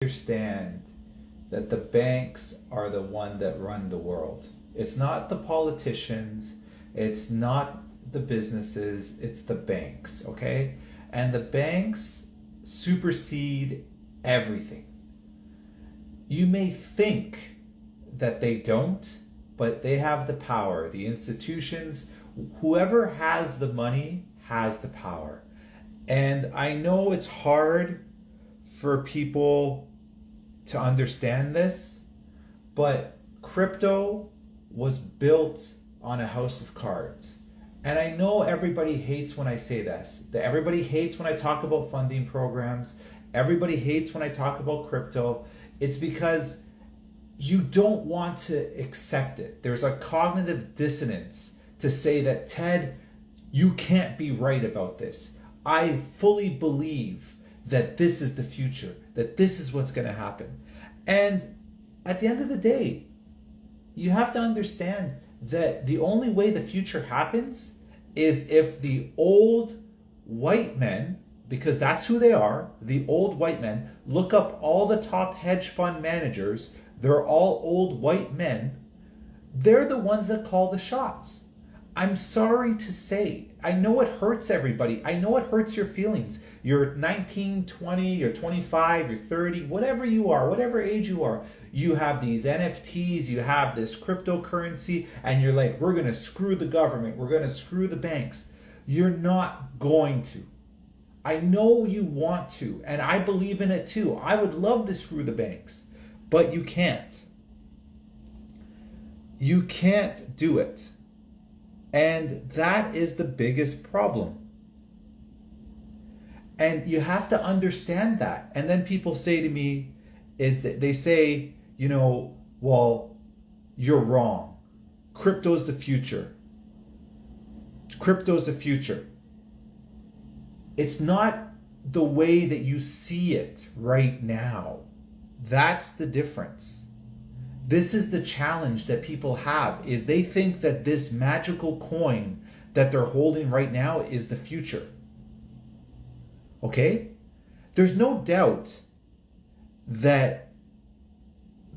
understand that the banks are the one that run the world. It's not the politicians, it's not the businesses, it's the banks, okay? And the banks supersede everything. You may think that they don't, but they have the power. The institutions, whoever has the money has the power. And I know it's hard for people to understand this, but crypto was built on a house of cards. And I know everybody hates when I say this, that everybody hates when I talk about funding programs, everybody hates when I talk about crypto. It's because you don't want to accept it. There's a cognitive dissonance to say that, Ted, you can't be right about this. I fully believe that this is the future, that this is what's going to happen. And at the end of the day, you have to understand that the only way the future happens is if the old white men, because that's who they are, the old white men, look up all the top hedge fund managers, they're all old white men, they're the ones that call the shots. I'm sorry to say, I know it hurts everybody. I know it hurts your feelings. You're 19, 20, you're 25, you're 30, whatever you are, whatever age you are, you have these NFTs, you have this cryptocurrency, and you're like, we're going to screw the government, we're going to screw the banks. You're not going to. I know you want to, and I believe in it too. I would love to screw the banks, but you can't. You can't do it. And that is the biggest problem. And you have to understand that. And then people say to me, is that they say, well, you're wrong. Crypto's the future. Crypto's the future. It's not the way that you see it right now. That's the difference. This is the challenge that people have, is they think that this magical coin that they're holding right now is the future. Okay? There's no doubt that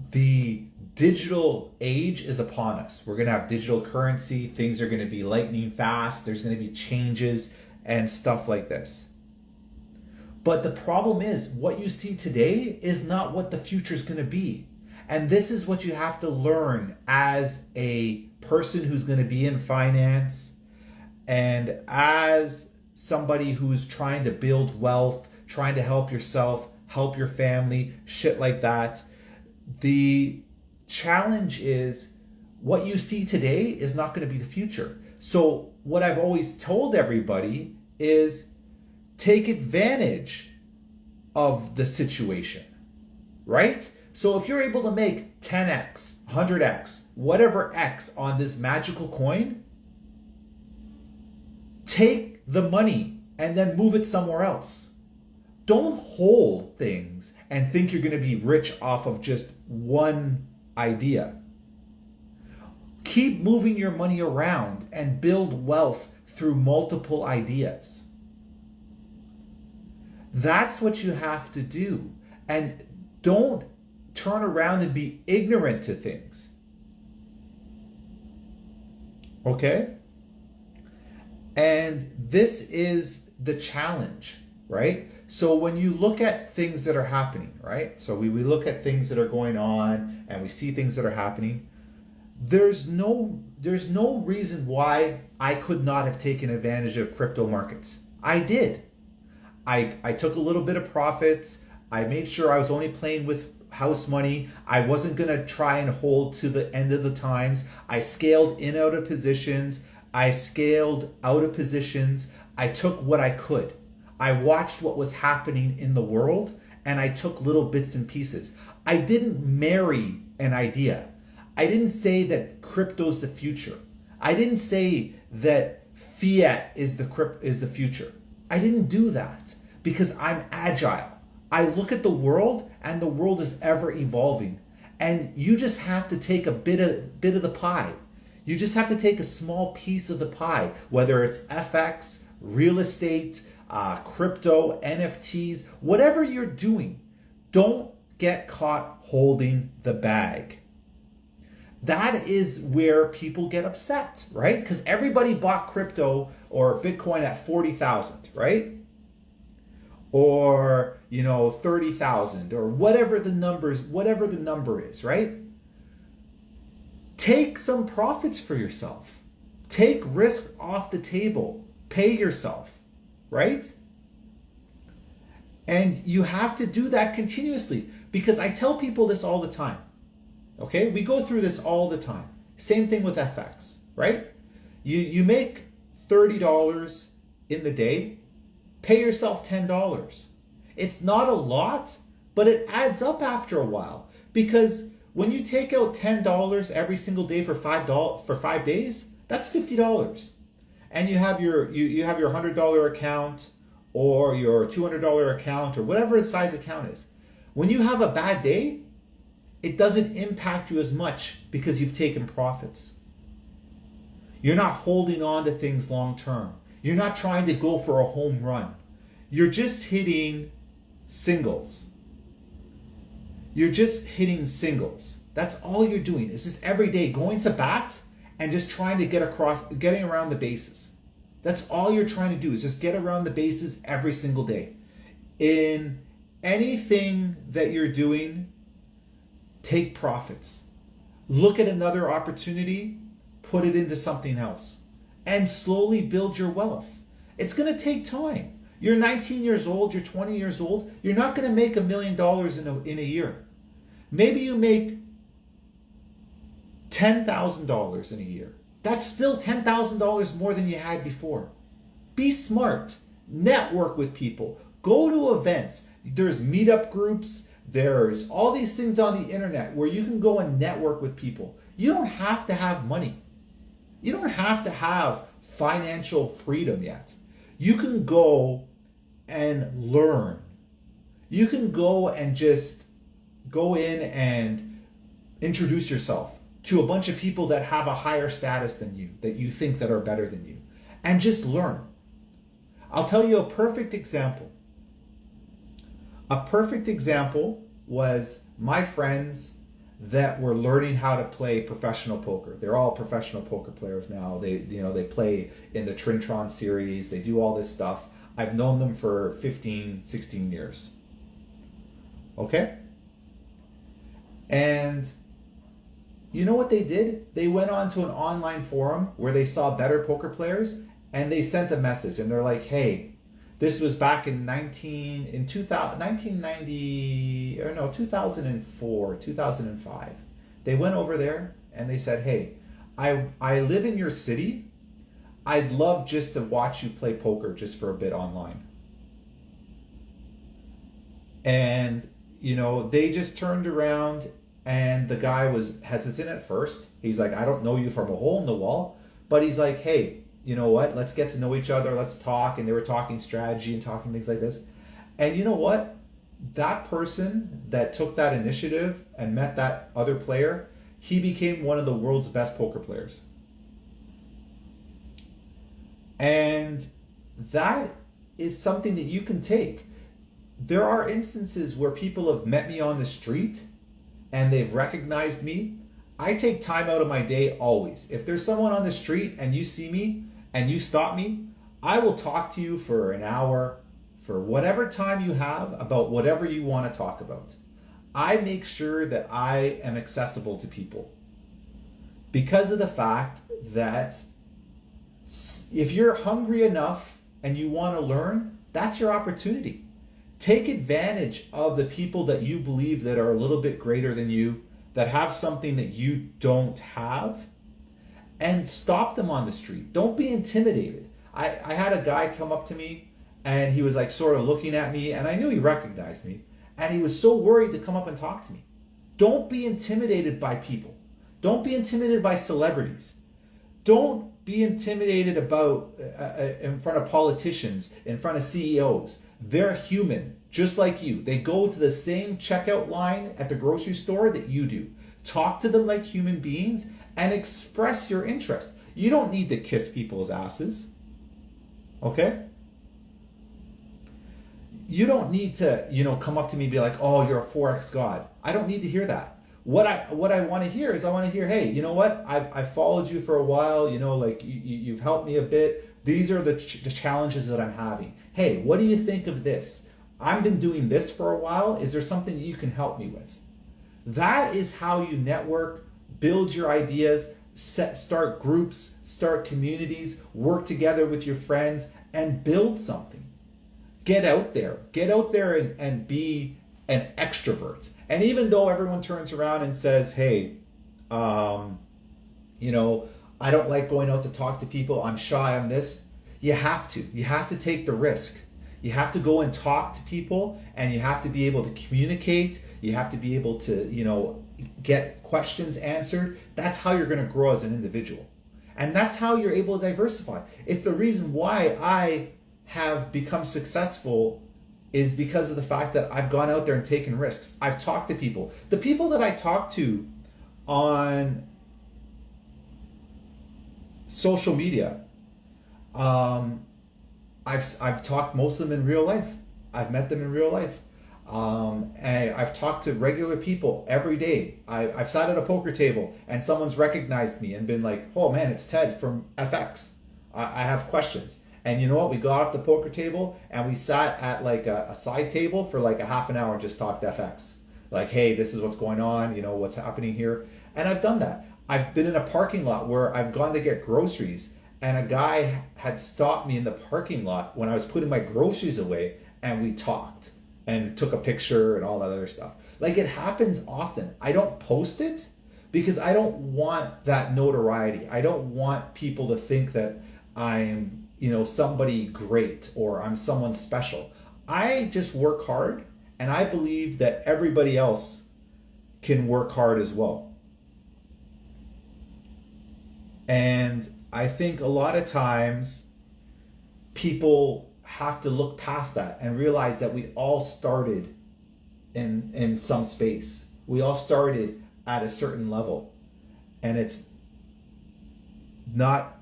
the digital age is upon us. We're going to have digital currency. Things are going to be lightning fast. There's going to be changes and stuff like this. But the problem is, what you see today is not what the future is going to be. And this is what you have to learn as a person who's going to be in finance and as somebody who's trying to build wealth, trying to help yourself, help your family, shit like that. The challenge is what you see today is not going to be the future. So what I've always told everybody is take advantage of the situation, right? So if you're able to make 10x, 100x, whatever x on this magical coin, take the money and then move it somewhere else. Don't hold things and think you're going to be rich off of just one idea. Keep moving your money around and build wealth through multiple ideas. That's what you have to do. And don't turn around and be ignorant to things. Okay? And this is the challenge, right? So when you look at things that are happening, right? So we look at things that are going on and we see things that are happening. There's no reason why I could not have taken advantage of crypto markets. I did. I took a little bit of profits. I made sure I was only playing with house money. I wasn't going to try and hold to the end of the times. I scaled in out of positions. I scaled out of positions. I took what I could. I watched what was happening in the world and I took little bits and pieces. I didn't marry an idea. I didn't say that crypto's the future. I didn't say that fiat is the future. I didn't do that because I'm agile. I look at the world and the world is ever evolving. And you just have to take a bit of the pie. You just have to take a small piece of the pie, whether it's FX, real estate, crypto, NFTs, whatever you're doing. Don't get caught holding the bag. That is where people get upset, right? Because everybody bought crypto or Bitcoin at 40,000, right? Or, 30,000 or whatever the number is, right? Take some profits for yourself. Take risk off the table. Pay yourself, right? And you have to do that continuously, because I tell people this all the time. Okay, we go through this all the time. Same thing with FX, right? You make $30 in the day, pay yourself $10. It's not a lot, but it adds up after a while, because when you take out $10 every single day for $5 days, that's $50. And you have your $100 account or your $200 account or whatever the size account is. When you have a bad day, it doesn't impact you as much because you've taken profits. You're not holding on to things long term. You're not trying to go for a home run. You're just hitting singles. You're just hitting singles. That's all you're doing. It's just every day going to bat and just trying to getting around the bases. That's all you're trying to do, is just get around the bases every single day. In anything that you're doing, take profits. Look at another opportunity, put it into something else, and slowly build your wealth. It's going to take time. You're 19 years old, you're 20 years old. You're not going to make $1 million in a year. Maybe you make $10,000 in a year. That's still $10,000 more than you had before. Be smart. Network with people. Go to events. There's meetup groups. There's all these things on the internet where you can go and network with people. You don't have to have money. You don't have to have financial freedom yet. You can go and learn. You can go and just go in and introduce yourself to a bunch of people that have a higher status than you, that you think that are better than you, and just learn. I'll tell you a perfect example. A perfect example was my friends that were learning how to play professional poker. They're all professional poker players now. They play in the Trintron series. They do all this stuff. I've known them for 15, 16 years. Okay? And you know what they did? They went on to an online forum where they saw better poker players, and they sent a message, and they're like, hey, this was back in 2004, 2005. They went over there and they said, hey, I live in your city. I'd love just to watch you play poker just for a bit online. And, they just turned around, and the guy was hesitant at first. He's like, I don't know you from a hole in the wall. But he's like, hey, you know what? Let's get to know each other. Let's talk. And they were talking strategy and talking things like this. And you know what? That person that took that initiative and met that other player, he became one of the world's best poker players. And that is something that you can take. There are instances where people have met me on the street and they've recognized me. I take time out of my day always. If there's someone on the street and you see me and you stop me, I will talk to you for an hour, for whatever time you have, about whatever you want to talk about. I make sure that I am accessible to people because of the fact that if you're hungry enough and you want to learn, that's your opportunity. Take advantage of the people that you believe that are a little bit greater than you, that have something that you don't have, and stop them on the street. Don't be intimidated. I had a guy come up to me and he was like sort of looking at me, and I knew he recognized me, and he was so worried to come up and talk to me. Don't be intimidated by people. Don't be intimidated by celebrities. Don't be intimidated about in front of politicians, in front of CEOs. They're human, just like you. They go to the same checkout line at the grocery store that you do. Talk to them like human beings and express your interest. You don't need to kiss people's asses. Okay? you don't need to, come up to me and be like, oh, you're a Forex god. I don't need to hear that. What I want to hear is, I want to hear, hey, you know what? I've followed you for a while. Like you've helped me a bit. These are the challenges that I'm having. Hey, what do you think of this? I've been doing this for a while. Is there something you can help me with? That is how you network, build your ideas, start groups, start communities, work together with your friends, and build something. Get out there and be an extrovert. And even though everyone turns around and says, hey, I don't like going out to talk to people, I'm shy, I'm this, you have to take the risk. You have to go and talk to people, and you have to be able to communicate. You have to be able to, get questions answered. That's how you're going to grow as an individual. And that's how you're able to diversify. It's the reason why I have become successful, is because of the fact that I've gone out there and taken risks. I've talked to people. The people that I talk to on social media, I've talked most of them in real life. I've met them in real life. And I've talked to regular people every day. I've sat at a poker table and someone's recognized me and been like, oh man, it's Ted from FX. I have questions. And you know what? We got off the poker table and we sat at like a side table for like a half an hour and just talked FX. Like, hey, this is what's going on, what's happening here. And I've done that. I've been in a parking lot where I've gone to get groceries, and a guy had stopped me in the parking lot when I was putting my groceries away, and we talked and took a picture and all that other stuff. Like, it happens often. I don't post it because I don't want that notoriety. I don't want people to think that I'm, somebody great or I'm someone special. I just work hard, and I believe that everybody else can work hard as well. And I think a lot of times people have to look past that and realize that we all started in some space. We all started at a certain level, and it's not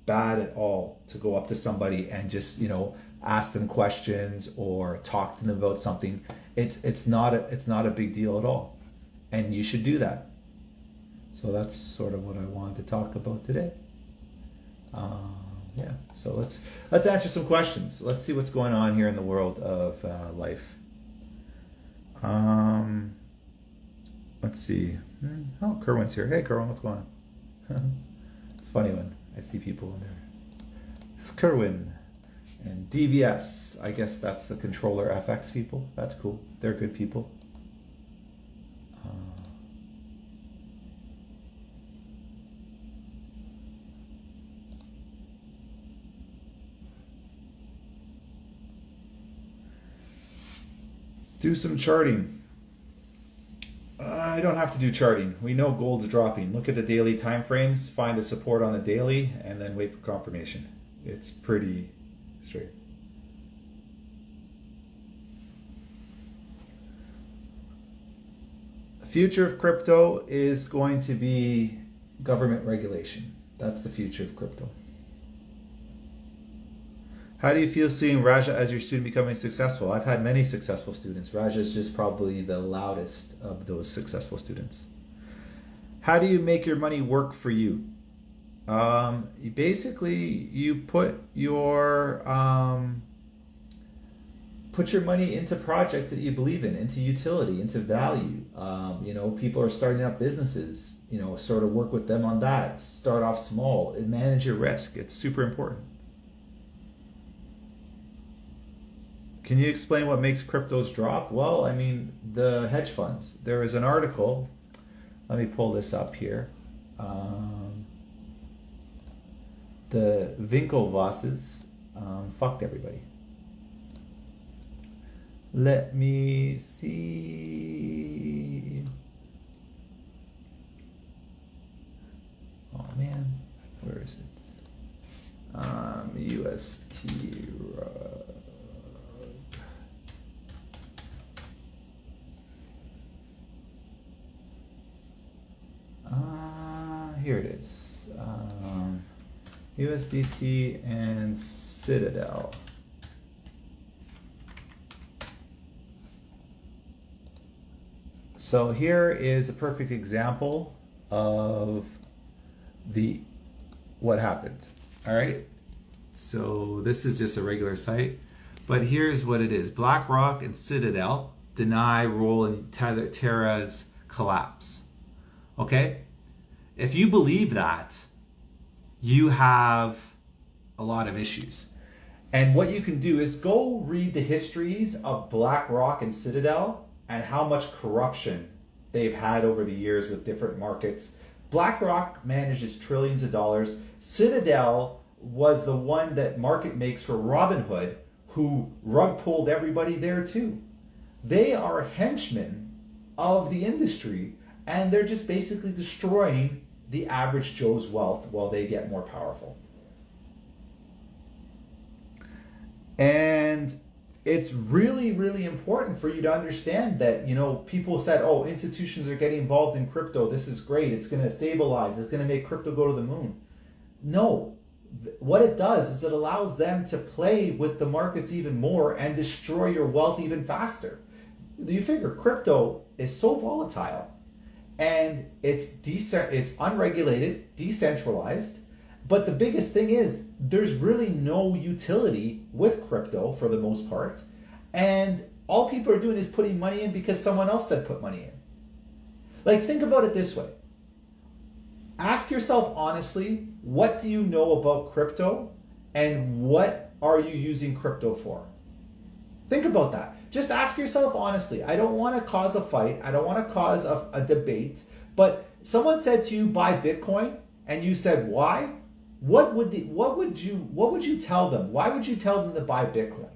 bad at all to go up to somebody and just, ask them questions or talk to them about something. It's not a big deal at all, and you should do that. So that's sort of what I wanted to talk about today. So let's answer some questions. Let's see what's going on here in the world of life. Let's see. Oh, Kerwin's here. Hey, Kerwin, what's going on? It's funny when I see people in there. It's Kerwin and DVS. I guess that's the controller FX people. That's cool. They're good people. Do some charting. I don't have to do charting. We know gold's dropping. Look at the daily time frames, find a support on the daily, and then wait for confirmation. It's pretty straight. The future of crypto is going to be government regulation. That's the future of crypto. How do you feel seeing Raja as your student becoming successful? I've had many successful students. Raja is just probably the loudest of those successful students. How do you make your money work for you? Basically, you put your money into projects that you believe in, into utility, into value. People are starting up businesses. Sort of work with them on that. Start off small and manage your risk. It's super important. Can you explain what makes cryptos drop? Well, the hedge funds. There is an article. Let me pull this up here. The Winklevosses fucked everybody. Let me see. Oh man, where is it? UST. Here it is. USDT and Citadel. So here is a perfect example of what happened. All right. So this is just a regular site, but here's what it is. BlackRock and Citadel deny role in Terra's collapse. Okay? If you believe that, you have a lot of issues. And what you can do is go read the histories of BlackRock and Citadel and how much corruption they've had over the years with different markets. BlackRock manages trillions of dollars. Citadel was the one that market makes for Robinhood, who rug pulled everybody there too. They are henchmen of the industry, and they're just basically destroying the average Joe's wealth while they get more powerful. And it's really, really important for you to understand that, people said, oh, institutions are getting involved in crypto. This is great. It's going to stabilize. It's going to make crypto go to the moon. No. What it does is it allows them to play with the markets even more and destroy your wealth even faster. You figure crypto is so volatile, and it's unregulated, decentralized. But the biggest thing is there's really no utility with crypto for the most part. And all people are doing is putting money in because someone else said put money in. Like, think about it this way. Ask yourself honestly, what do you know about crypto and what are you using crypto for? Think about that. Just ask yourself honestly. I don't want to cause a fight. I don't want to cause a debate. But someone said to you, buy Bitcoin, and you said, why? What would you tell them? Why would you tell them to buy Bitcoin?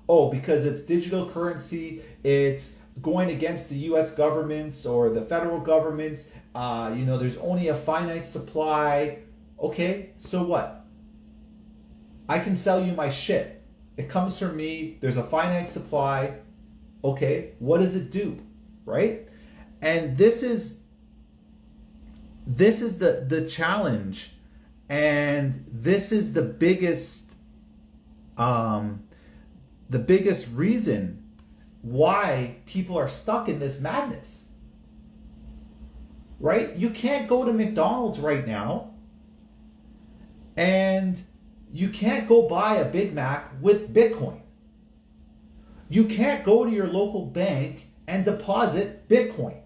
Oh, because it's digital currency. It's going against the U.S. government or the federal government. There's only a finite supply. Okay, so what? I can sell you my shit. It comes from me. There's a finite supply. Okay, what does it do? Right? And this is the challenge. And this is the biggest reason why people are stuck in this madness. Right? You can't go to McDonald's right now and you can't go buy a Big Mac with Bitcoin. You can't go to your local bank and deposit Bitcoin.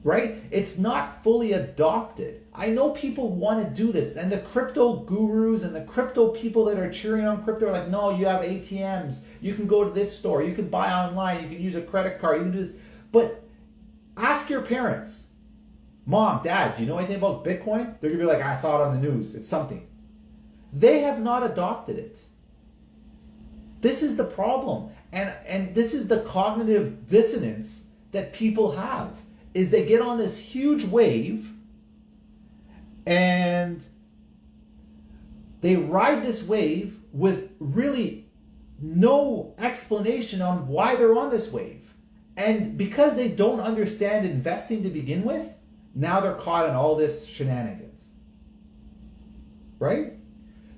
Right? It's not fully adopted. I know people want to do this, and the crypto gurus and the crypto people that are cheering on crypto are like, no, you have ATMs. You can go to this store. You can buy online. You can use a credit card. You can do this. But ask your parents. Mom, Dad, do you know anything about Bitcoin? They're going to be like, I saw it on the news. It's something. They have not adopted it. This is the problem. And this is the cognitive dissonance that people have, is they get on this huge wave and they ride this wave with really no explanation on why they're on this wave. And because they don't understand investing to begin with, now they're caught in all this shenanigans. Right?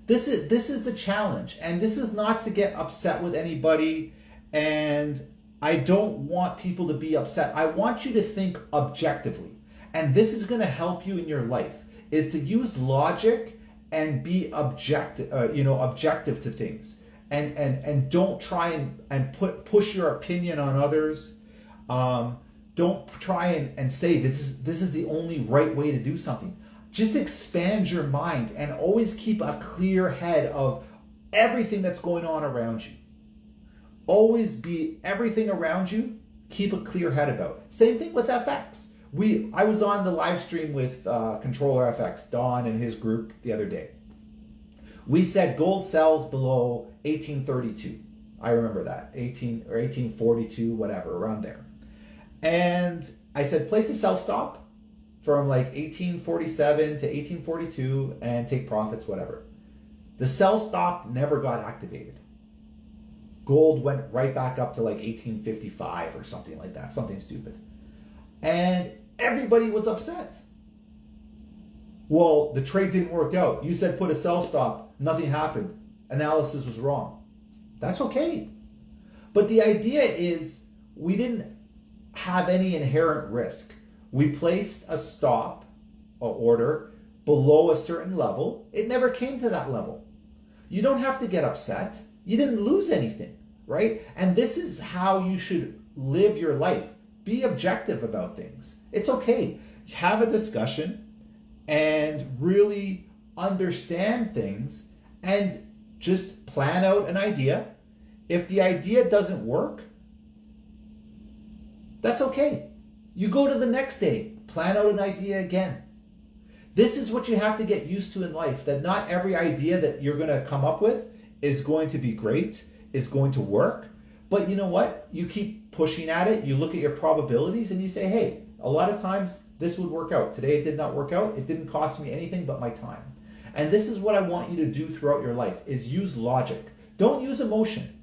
This is the challenge. And this is not to get upset with anybody. And I don't want people to be upset. I want you to think objectively. And this is going to help you in your life, is to use logic and be objective to things. And don't try and push your opinion on others. Don't try and say this is the only right way to do something. Just expand your mind and always keep a clear head of everything that's going on around you. Always be everything around you, keep a clear head about. Same thing with FX. I was on the live stream with Controller FX, Don and his group the other day. We said gold sells below 1832. I remember that, 1842, whatever, around there. And I said, place a sell stop from like 1847 to 1842 and take profits, whatever. The sell stop never got activated. Gold went right back up to like 1855 or something like that, something stupid. And everybody was upset. Well, the trade didn't work out. You said put a sell stop, nothing happened. Analysis was wrong. That's okay. But the idea is we didn't have any inherent risk. We placed a stop order below a certain level. It never came to that level. You don't have to get upset. You didn't lose anything, right? And this is how you should live your life. Be objective about things. It's okay. Have a discussion and really understand things and just plan out an idea. If the idea doesn't work, that's okay. You go to the next day, plan out an idea again. This is what you have to get used to in life, that not every idea that you're going to come up with is going to be great, is going to work. But you know what? You keep pushing at it. You look at your probabilities and you say, hey, a lot of times this would work out. Today it did not work out. It didn't cost me anything but my time. And this is what I want you to do throughout your life, is use logic. Don't use emotion.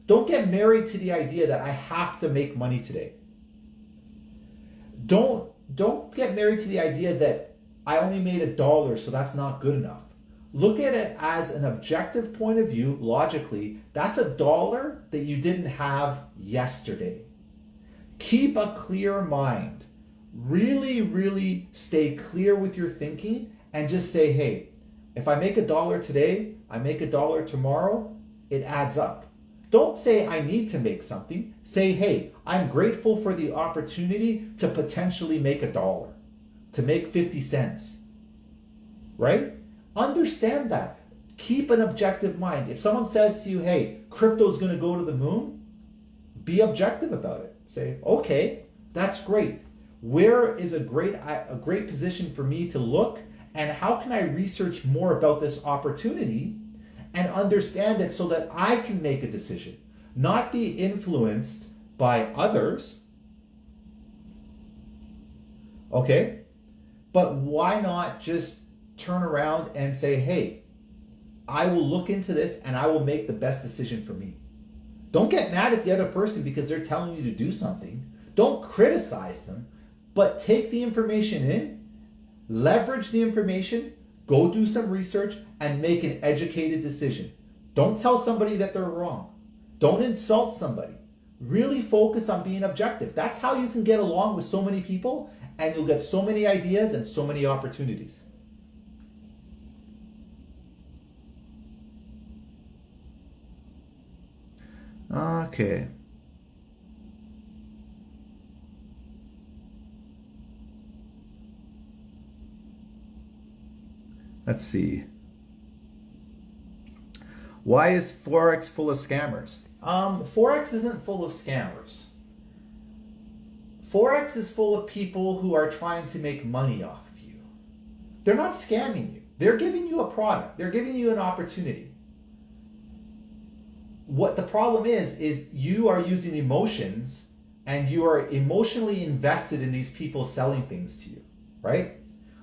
Don't get married to the idea that I have to make money today. Don't get married to the idea that I only made $1, so that's not good enough. Look at it as an objective point of view, logically. That's $1 that you didn't have yesterday. Keep a clear mind. Really, really stay clear with your thinking and just say, hey, if I make $1 today, I make $1 tomorrow, it adds up. Don't say I need to make something. Say, hey, I'm grateful for the opportunity to potentially make $1, to make 50 cents, right? Understand that. Keep an objective mind. If someone says to you, hey, crypto's going to go to the moon, be objective about it. Say, okay, that's great. Where is a great position for me to look, and how can I research more about this opportunity and understand it so that I can make a decision, not be influenced by others? Okay? But why not just turn around and say, hey, I will look into this and I will make the best decision for me. Don't get mad at the other person because they're telling you to do something. Don't criticize them, but take the information in, leverage the information, go do some research, and make an educated decision. Don't tell somebody that they're wrong. Don't insult somebody. Really focus on being objective. That's how you can get along with so many people, and you'll get so many ideas and so many opportunities. Okay. Let's see. Why is Forex full of scammers? Forex isn't full of scammers. Forex is full of people who are trying to make money off of you. They're not scamming you. They're giving you a product. They're giving you an opportunity. What the problem is you are using emotions, and you are emotionally invested in these people selling things to you, right?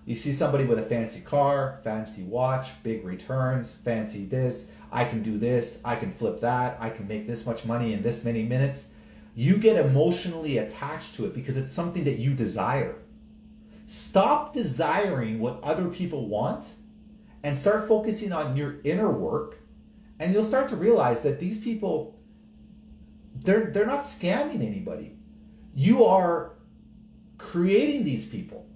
You see somebody with a fancy car, fancy watch, big returns, fancy this, I can do this, I can flip that, I can make this much money in this many minutes. You get emotionally attached to it because it's something that you desire. Stop desiring what other people want and start focusing on your inner work, and you'll start to realize that these people, they're not scamming anybody. You are creating these people.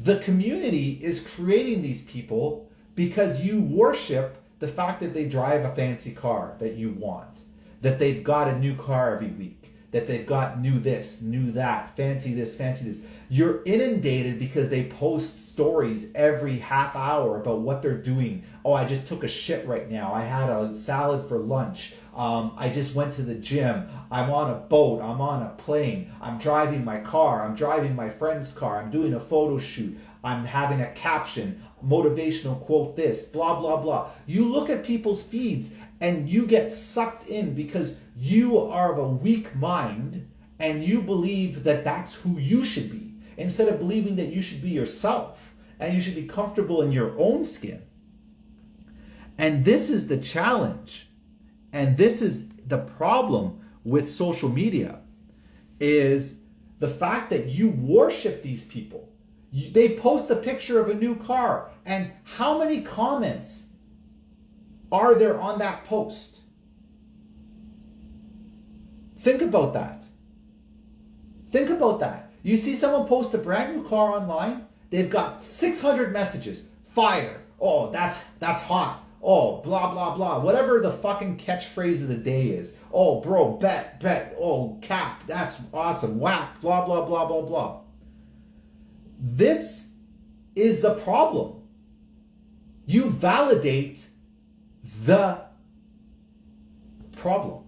The community is creating these people because you worship the fact that they drive a fancy car that you want, that they've got a new car every week, that they've got new this, new that, fancy this, fancy this. You're inundated because they post stories every half hour about what they're doing. Oh, I just took a shit right now. I had a salad for lunch. I just went to the gym. I'm on a boat. I'm on a plane. I'm driving my car. I'm driving my friend's car. I'm doing a photo shoot. I'm having a caption, motivational quote this, blah, blah, blah. You look at people's feeds and you get sucked in because you are of a weak mind and you believe that that's who you should be, instead of believing that you should be yourself and you should be comfortable in your own skin. And this is the challenge. And this is the problem with social media, is the fact that you worship these people. They post a picture of a new car, and how many comments are there on that post? Think about that. Think about that. You see someone post a brand new car online, they've got 600 messages. Fire. Oh, that's hot. Oh, blah, blah, blah. Whatever the fucking catchphrase of the day is. Oh, bro, bet. Oh, cap. That's awesome. Whack. Blah, blah, blah, blah, blah. This is the problem. You validate the problem.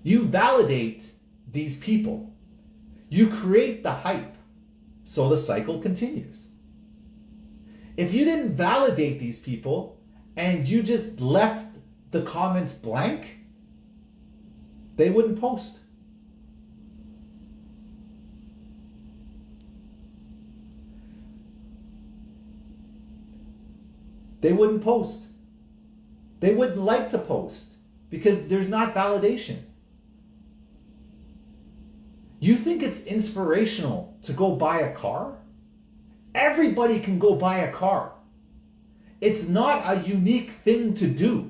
You validate these people. You create the hype. So the cycle continues. If you didn't validate these people and you just left the comments blank, they wouldn't post. They wouldn't post. They wouldn't like to post because there's not validation. You think it's inspirational to go buy a car? Everybody can go buy a car. It's not a unique thing to do.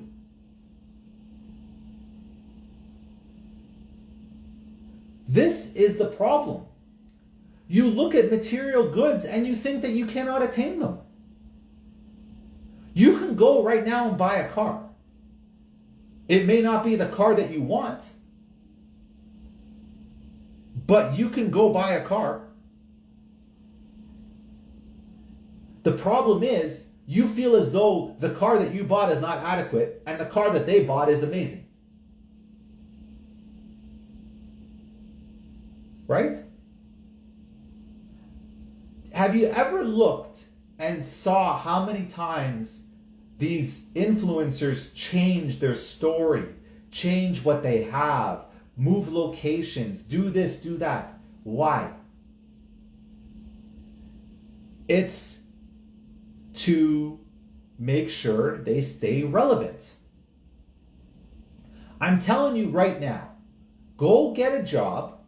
This is the problem. You look at material goods and you think that you cannot attain them. You can go right now and buy a car. It may not be the car that you want, but you can go buy a car. The problem is, you feel as though the car that you bought is not adequate and the car that they bought is amazing. Right? Have you ever looked and saw how many times these influencers change their story, change what they have, move locations, do this, do that? Why? It's to make sure they stay relevant. I'm telling you right now, go get a job,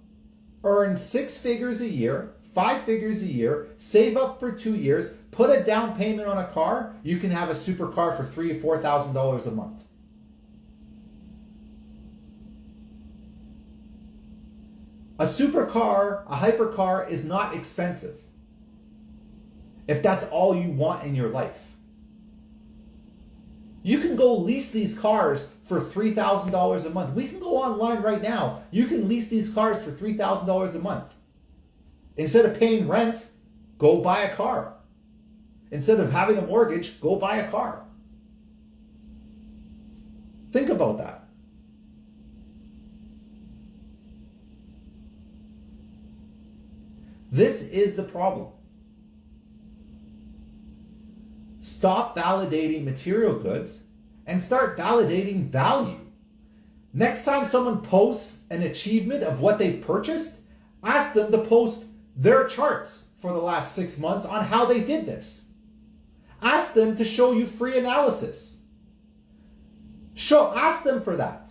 earn 6 figures a year, 5 figures a year, save up for 2 years, put a down payment on a car, you can have a supercar for $3,000 or $4,000 a month. A supercar, a hypercar is not expensive if that's all you want in your life. You can go lease these cars for $3,000 a month. We can go online right now. You can lease these cars for $3,000 a month. Instead of paying rent, go buy a car. Instead of having a mortgage, go buy a car. Think about that. This is the problem. Stop validating material goods and start validating value. Next time someone posts an achievement of what they've purchased, ask them to post their charts for the last 6 months on how they did this. Ask them to show you free analysis. Ask them for that.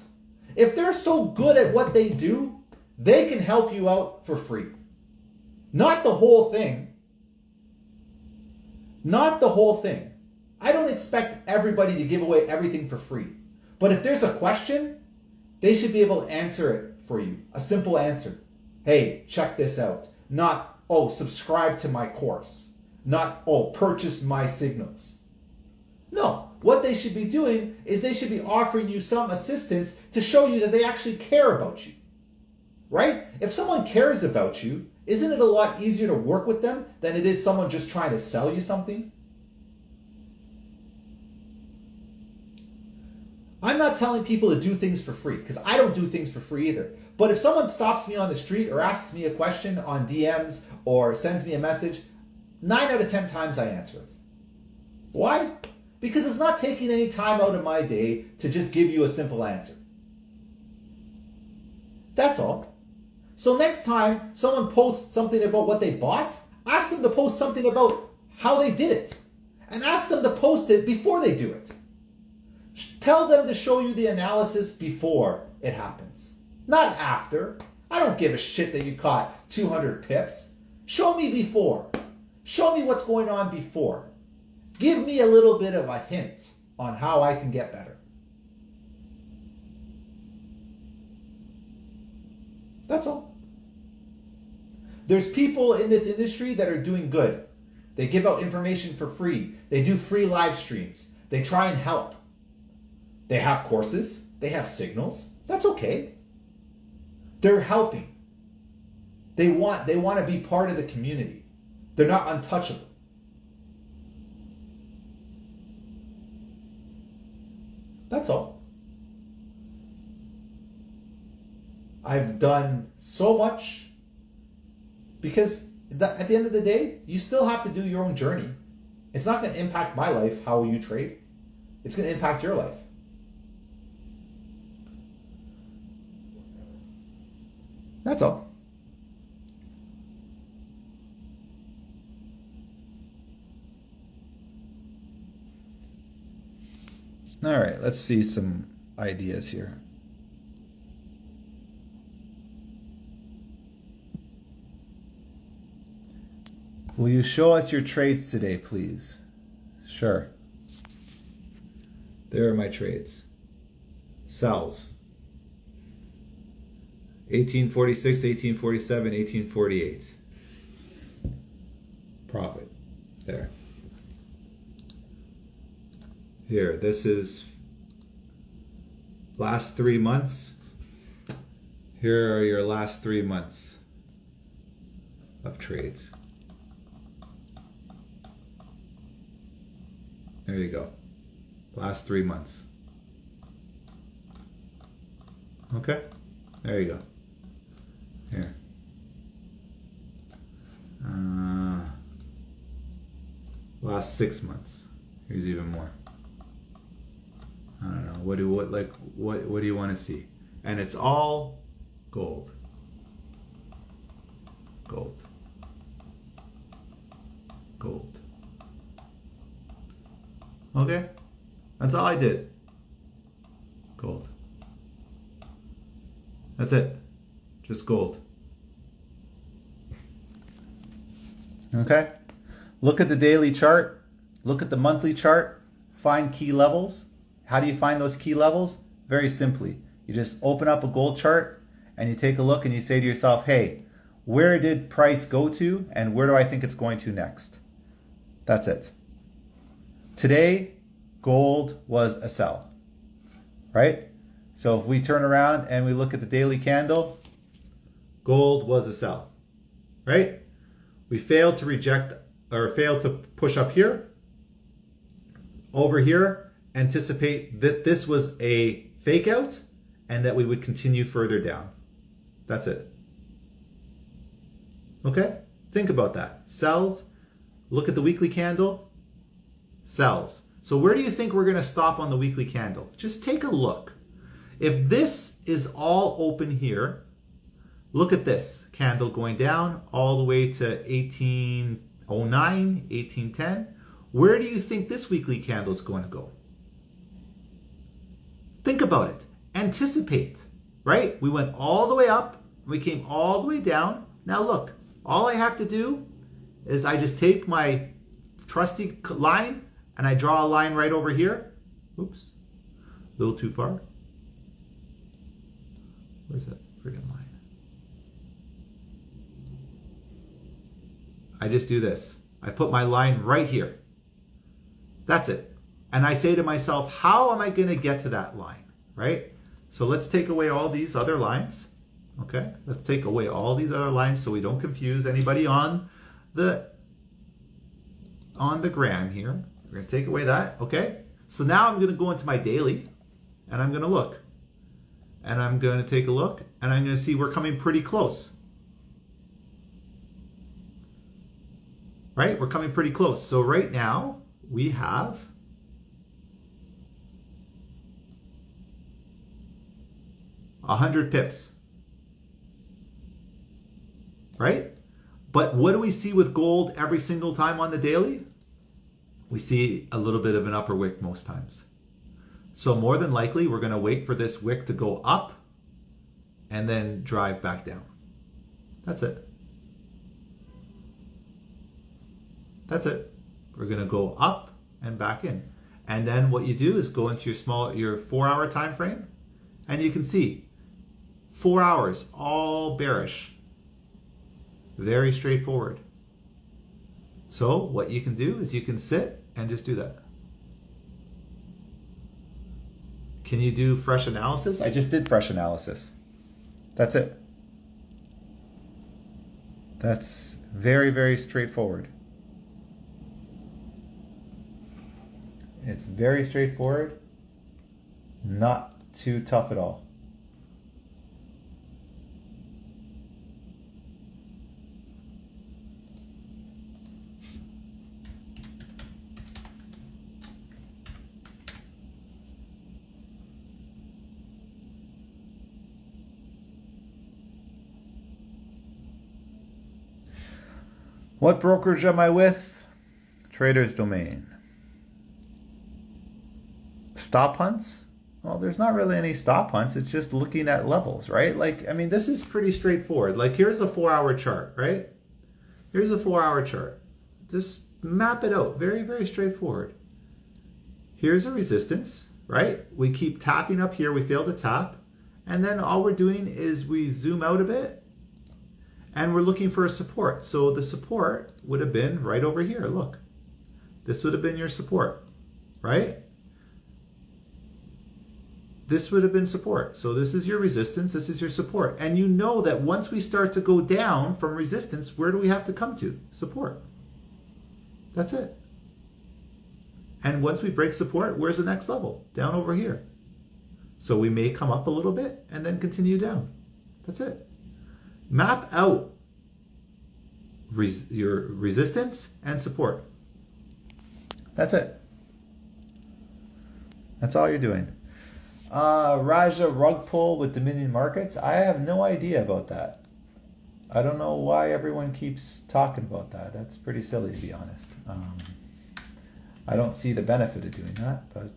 If they're so good at what they do, they can help you out for free. Not the whole thing. Not the whole thing. I don't expect everybody to give away everything for free. But if there's a question, they should be able to answer it for you. A simple answer. Hey, check this out. Not, oh, subscribe to my course. Not, oh, purchase my signals. No, what they should be doing is they should be offering you some assistance to show you that they actually care about you. Right? If someone cares about you, isn't it a lot easier to work with them than it is someone just trying to sell you something? I'm not telling people to do things for free because I don't do things for free either. But if someone stops me on the street or asks me a question on DMs or sends me a message, 9 out of 10 times I answer it. Why? Because it's not taking any time out of my day to just give you a simple answer. That's all. So next time someone posts something about what they bought, ask them to post something about how they did it. And ask them to post it before they do it. Tell them to show you the analysis before it happens. Not after. I don't give a shit that you caught 200 pips. Show me before. Show me what's going on before. Give me a little bit of a hint on how I can get better. That's all. There's people in this industry that are doing good. They give out information for free. They do free live streams. They try and help. They have courses. They have signals. That's okay. They're helping. They want to be part of the community. They're not untouchable. That's all. I've done so much because at the end of the day, you still have to do your own journey. It's not going to impact my life, how you trade. It's going to impact your life. That's all. All right, let's see some ideas here. Will you show us your trades today, please? Sure. There are my trades. Sells. 1846, 1847, 1848. Profit. There. Here, this is last 3 months. Here are your last 3 months of trades. There you go. Last 3 months. Okay? There you go. Here. Last 6 months. Here's even more. I don't know. What do you want to see? And it's all gold. Gold. Gold. Okay? That's all I did. Gold. That's it. Just gold. Okay? Look at the daily chart. Look at the monthly chart. Find key levels. How do you find those key levels? Very simply. You just open up a gold chart and you take a look and you say to yourself, hey, where did price go to and where do I think it's going to next? That's it. Today, gold was a sell, right? So if we turn around and we look at the daily candle, gold was a sell, right? We failed to reject or failed to push up here. Over here, anticipate that this was a fake out and that we would continue further down. That's it. Okay? Think about that. Sells. Look at the weekly candle. Sells. So where do you think we're going to stop on the weekly candle? Just take a look. If this is all open here, look at this candle going down all the way to 1809, 1810. Where do you think this weekly candle is going to go? Think about it. Anticipate, right? We went all the way up. We came all the way down. Now look, all I have to do is I just take my trusty line and I draw a line right over here. Oops, a little too far. Where's that friggin' line? I just do this. I put my line right here. That's it. And I say to myself, how am I going to get to that line, right? So let's take away all these other lines, okay? Let's take away all these other lines so we don't confuse anybody on the gram here. We're going to take away that, okay? So now I'm going to go into my daily and I'm going to look. And I'm going to take a look and I'm going to see we're coming pretty close. Right? We're coming pretty close. So right now we have $100 pips. Right? But what do we see with gold every single time on the daily? We see a little bit of an upper wick most times. So more than likely, we're going to wait for this wick to go up and then drive back down. That's it. That's it. We're going to go up and back in. And then what you do is go into your 4-hour time frame and you can see 4 hours all bearish. Very straightforward. So what you can do is you can sit and just do that. Can you do fresh analysis? I just did fresh analysis. That's it. That's very, very straightforward. It's very straightforward, not too tough at all. What brokerage am I with? Trader's Domain. Stop hunts? Well, there's not really any stop hunts. It's just looking at levels, right? Like, I mean, this is pretty straightforward. Like, here's a 4-hour chart, right? Here's a 4-hour chart. Just map it out. Very, very straightforward. Here's a resistance, right? We keep tapping up here. We fail to tap. And then all we're doing is we zoom out a bit. And we're looking for a support. So the support would have been right over here. Look, this would have been your support, right? This would have been support. So this is your resistance. This is your support. And you know that once we start to go down from resistance, where do we have to come to? Support. That's it. And once we break support, where's the next level? Down over here. So we may come up a little bit and then continue down. That's it. Map out your resistance and support. That's it. That's all you're doing. Raja rug pull with Dominion Markets. I have no idea about that. I don't know why everyone keeps talking about that. That's pretty silly, to be honest. I don't see the benefit of doing that, but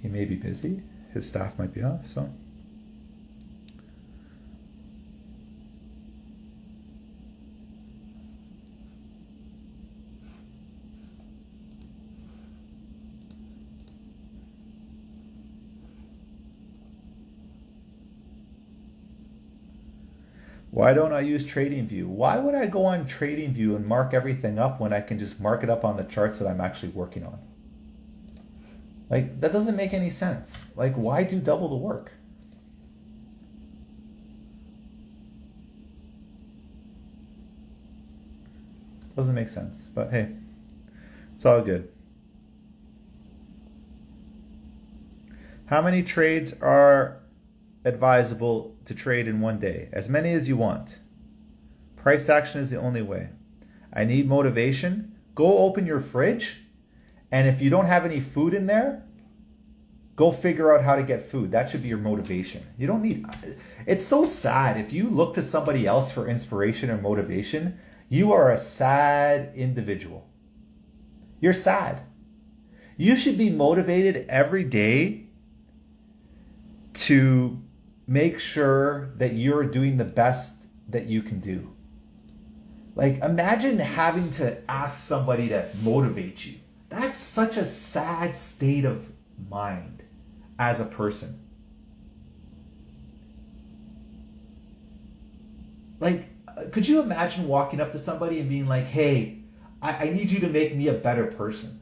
he may be busy. His staff might be off, so... Why don't I use TradingView? Why would I go on TradingView and mark everything up when I can just mark it up on the charts that I'm actually working on? Like, that doesn't make any sense. Like, why do double the work? Doesn't make sense, but hey, it's all good. How many trades are advisable to trade in one day? As many as you want. Price action is the only way. I need motivation. Go open your fridge, and if you don't have any food in there, go figure out how to get food. That should be your motivation. You don't need... It's so sad. If you look to somebody else for inspiration or motivation, you are a sad individual. You're sad. You should be motivated every day to make sure that you're doing the best that you can do. Like, imagine having to ask somebody to motivate you. That's such a sad state of mind as a person. Like, could you imagine walking up to somebody and being like, hey, I need you to make me a better person?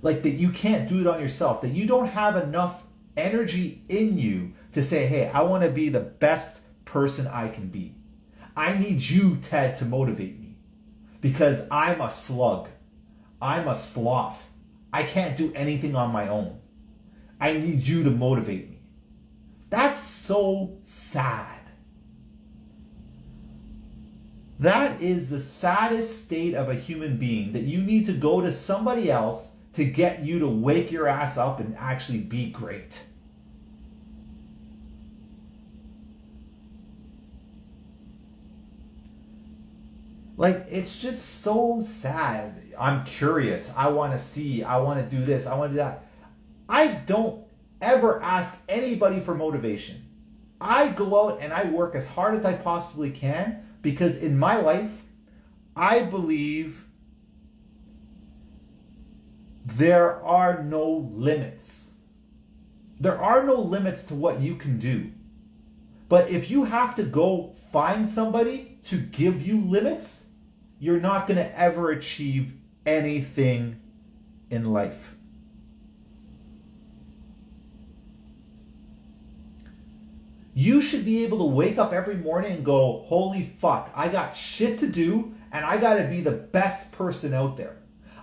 Like, that you can't do it on yourself, that you don't have enough energy in you to say, hey, I want to be the best person I can be. I need you, Ted, to motivate me because I'm a slug. I'm a sloth. I can't do anything on my own. I need you to motivate me. That's so sad. That is the saddest state of a human being, that you need to go to somebody else to get you to wake your ass up and actually be great. Like, it's just so sad. I'm curious. I want to see. I want to do this. I want to do that. I don't ever ask anybody for motivation. I go out and I work as hard as I possibly can because in my life, I believe there are no limits. There are no limits to what you can do. But if you have to go find somebody to give you limits, you're not going to ever achieve anything in life. You should be able to wake up every morning and go, holy fuck, I got shit to do and I got to be the best person out there.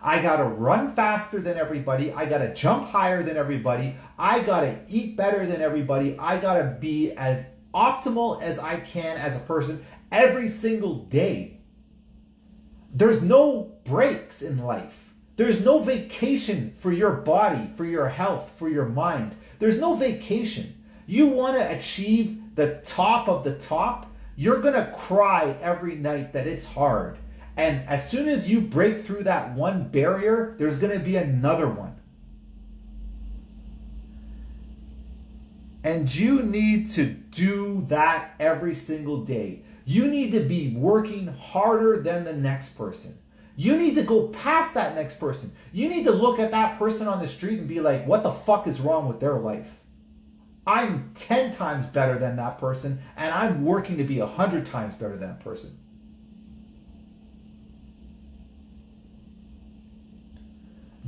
I got to run faster than everybody. I got to jump higher than everybody. I got to eat better than everybody. I got to be as optimal as I can as a person every single day. There's no breaks in life. There's no vacation for your body, for your health, for your mind. There's no vacation. You want to achieve the top of the top, you're going to cry every night that it's hard. And as soon as you break through that one barrier, there's going to be another one. And you need to do that every single day. You need to be working harder than the next person. You need to go past that next person. You need to look at that person on the street and be like, what the fuck is wrong with their life? I'm 10 times better than that person, and I'm working to be 100 times better than that person.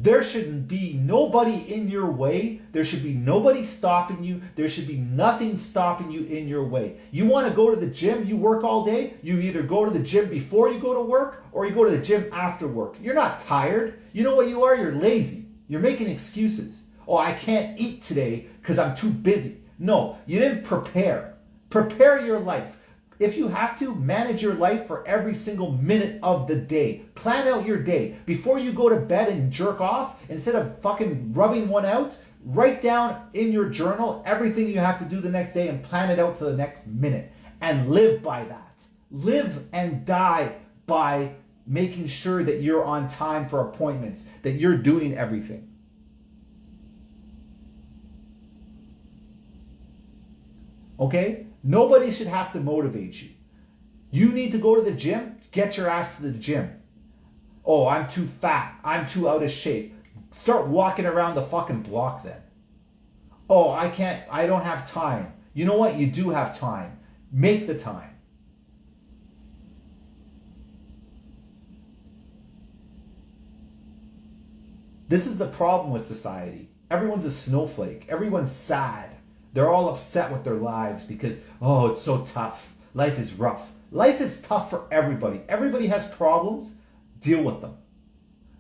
There shouldn't be nobody in your way. There should be nobody stopping you. There should be nothing stopping you in your way. You want to go to the gym, you work all day, you either go to the gym before you go to work or you go to the gym after work. You're not tired. You know what you are? You're lazy. You're making excuses. Oh, I can't eat today because I'm too busy. No, you didn't prepare. Prepare your life. If you have to, manage your life for every single minute of the day. Plan out your day. Before you go to bed and jerk off, instead of fucking rubbing one out, write down in your journal everything you have to do the next day and plan it out to the next minute. And live by that. Live and die by making sure that you're on time for appointments, that you're doing everything. Okay? Nobody should have to motivate you. You need to go to the gym, get your ass to the gym. Oh, I'm too fat. I'm too out of shape. Start walking around the fucking block then. Oh, I don't have time. You know what? You do have time. Make the time. This is the problem with society. Everyone's a snowflake. Everyone's sad. They're all upset with their lives because, oh, it's so tough. Life is rough. Life is tough for everybody. Everybody has problems. Deal with them.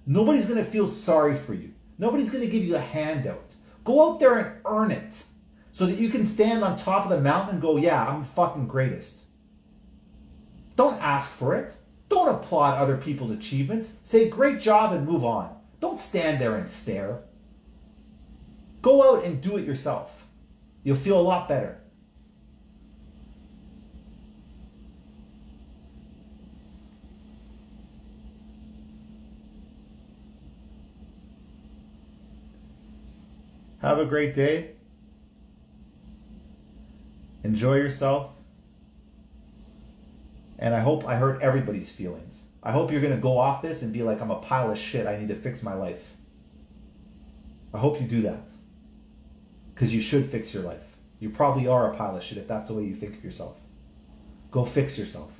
Nobody's going to feel sorry for you. Nobody's going to give you a handout. Go out there and earn it so that you can stand on top of the mountain and go, yeah, I'm the fucking greatest. Don't ask for it. Don't applaud other people's achievements. Say, great job and move on. Don't stand there and stare. Go out and do it yourself. You'll feel a lot better. Have a great day. Enjoy yourself. And I hope I hurt everybody's feelings. I hope you're going to go off this and be like, I'm a pile of shit. I need to fix my life. I hope you do that. Because you should fix your life. You probably are a pile of shit if that's the way you think of yourself. Go fix yourself.